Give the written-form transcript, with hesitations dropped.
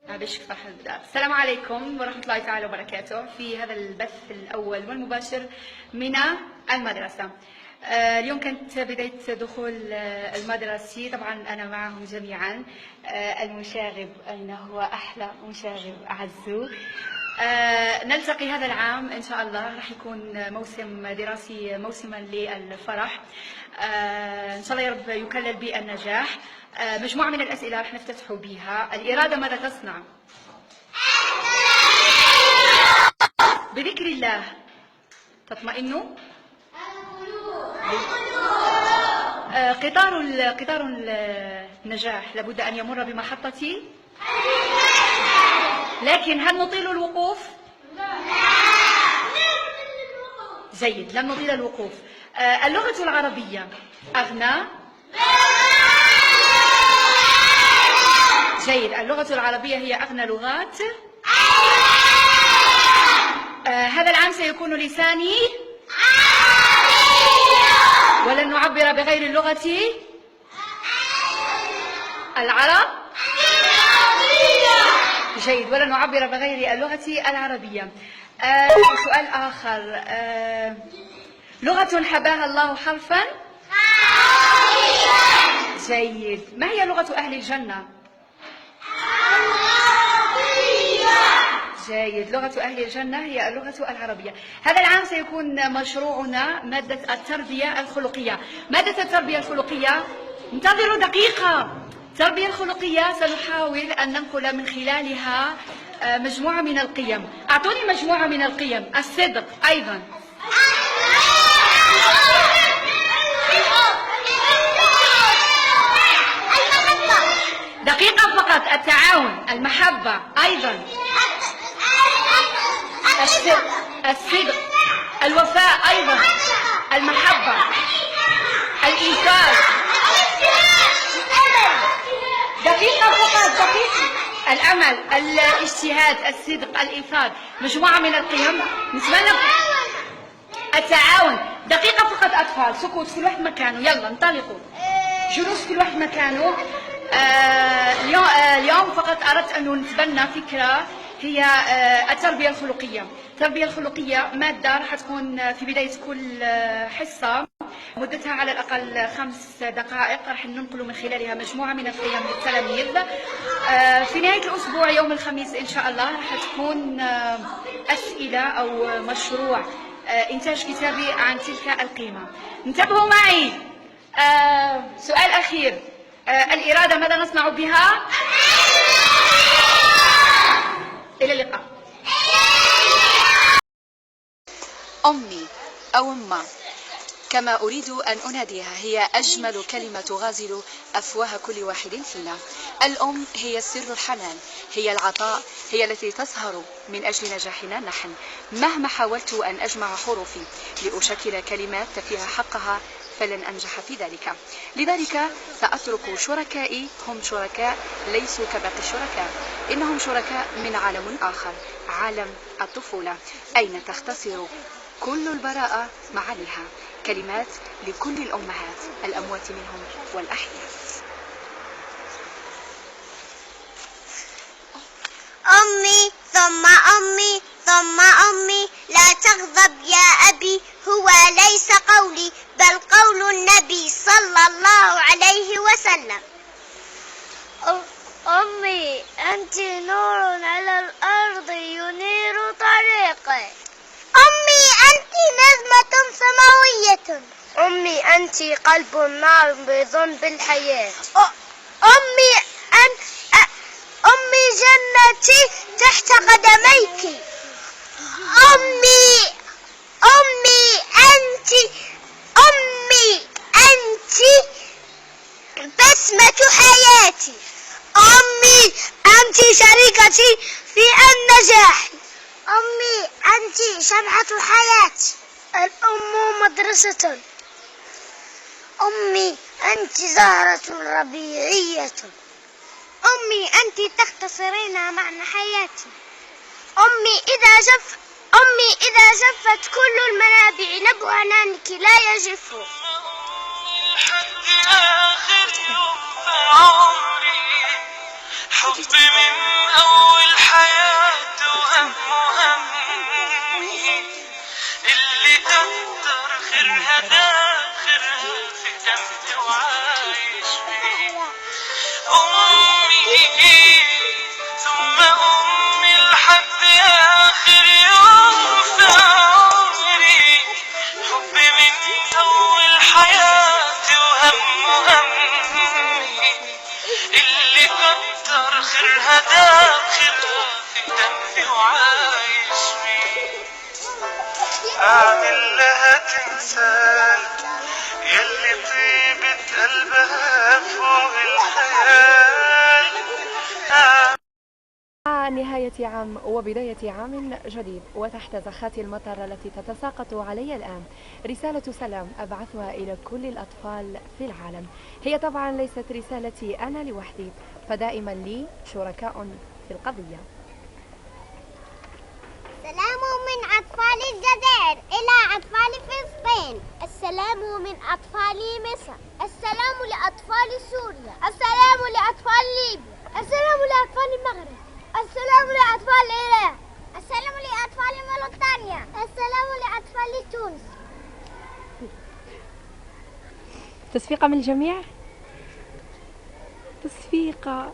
بشكل فرح البداية. السلام عليكم ورحمة الله تعالى وبركاته في هذا البث الأول والمباشر من المدرسة. اليوم كانت بداية دخول المدرسي، طبعا أنا معهم جميعا. المشاغب أين هو أحلى مشاغب أعزو. نلتقي هذا العام إن شاء الله، راح يكون موسم دراسي موسما للفرح. إن شاء الله يا رب يكلل بالنجاح. مجموعة من الأسئلة راح نفتتح بها. الإرادة ماذا تصنع؟ بذكر الله تطمئن قطار النجاح لابد أن يمر بمحطة، لكن هل نطيل الوقوف؟ جيد، لن نطيل الوقوف. اللغة العربية أغنى؟ جيد، اللغة العربية هي أغنى لغات. هذا العام سيكون لساني ولن نعبر بغير اللغة العرب. جيد، ولن نعبر بغير اللغة العربية. سؤال آخر، لغة حباها الله حرفا. جيد، ما هي لغة أهل الجنة؟ جيد، لغة أهل الجنة هي اللغة العربية. هذا العام سيكون مشروعنا مادة التربية الخلقية. مادة التربية الخلقية، انتظروا دقيقة. التربية الخلقية سنحاول أن ننقل من خلالها مجموعة من القيم. أعطوني مجموعة من القيم. الصدق أيضا، دقيقة فقط. التعاون، المحبة أيضا، الصدق، الوفاء أيضا، المحبة، الإيثار. دقيقة فقط، دقيقة. الأمل، الاجتهاد، الصدق، الإيثار، مجموعة من القيم. نتمنى التعاون. دقيقة فقط أطفال، سكوت، كل واحد مكانه. يلا انطلقوا، جلوس كل واحد مكانه. اليوم فقط أردت أن نتبنى فكرة هي التربية الخلقية. التربية الخلقية مادة راح تكون في بداية كل حصة، مدتها على الأقل 5 دقائق، راح ننقل من خلالها مجموعة من القيم للتلاميذ. في نهاية الأسبوع يوم الخميس إن شاء الله راح تكون أسئلة أو مشروع إنتاج كتابي عن تلك القيمة. انتبهوا معي. سؤال أخير، الإرادة ماذا نصنع بها؟ إلى اللقاء. أمي أو أمّا كما أريد أن أناديها، هي أجمل كلمة تغازل أفواه كل واحد فينا. الأم هي سر الحنان، هي العطاء، هي التي تسهر من أجل نجاحنا نحن. مهما حاولت أن أجمع حروفي لأشكل كلمات تفيها حقها فلن أنجح في ذلك. لذلك سأترك شركائي هم شركاء ليسوا كباقي الشركاء، إنهم شركاء من عالم آخر، عالم الطفولة، أين تختصر كل البراءة معانيها. كلمات لكل الأمهات، الأموات منهم والأحياء. أمي ثم أمي ثم أمي، لا تغضب يا أبي، هو ليس قولي بل قول النبي صلى الله عليه وسلم. أمي أنت نور على الأرض ينير طريقي. أمي أنت نجمة سماوية. أمي أنت قلب نابض بالحياة. أمي جنتي تحت قدميك. أمي أنت بسمة حياتي. أمي أنت شريكتي في النجاح. أمي أنت شمعة حياتي. الأم مدرسة. أمي أنت زهرة ربيعية. أمي أنت تختصرين معنى حياتي. أمي إذا جفت كل المنابع نبع عنانك لا يجف. حبي من أول حياتي وهمي اللي كتر خيرها داخلها في دمي وعايش فيه أمي ثم أمي لحد آخر يوم في عمري حبي من أول حياتي وهمي اللي كتر خيرها داخلها في دمي وعايش فيه أعمل لها تمثال يلي طيبة قلبها فوق الخيال نهاية عام وبداية عام جديد وتحت زخات المطر التي تتساقط علي الآن رسالة سلام أبعثها إلى كل الأطفال في العالم. هي طبعا ليست رسالتي أنا لوحدي، فدائما لي شركاء في القضية. سلام من أطفال الجزائر إلى أطفال فلسطين. السلام من أطفال مصر. السلام لأطفال سوريا. السلام لأطفال ليبيا. السلام لأطفال المغرب. السلام لأطفال العراق. السلام لأطفال موريتانيا. السلام لأطفال تونس. تصفيقة من الجميع؟ تصفيقة.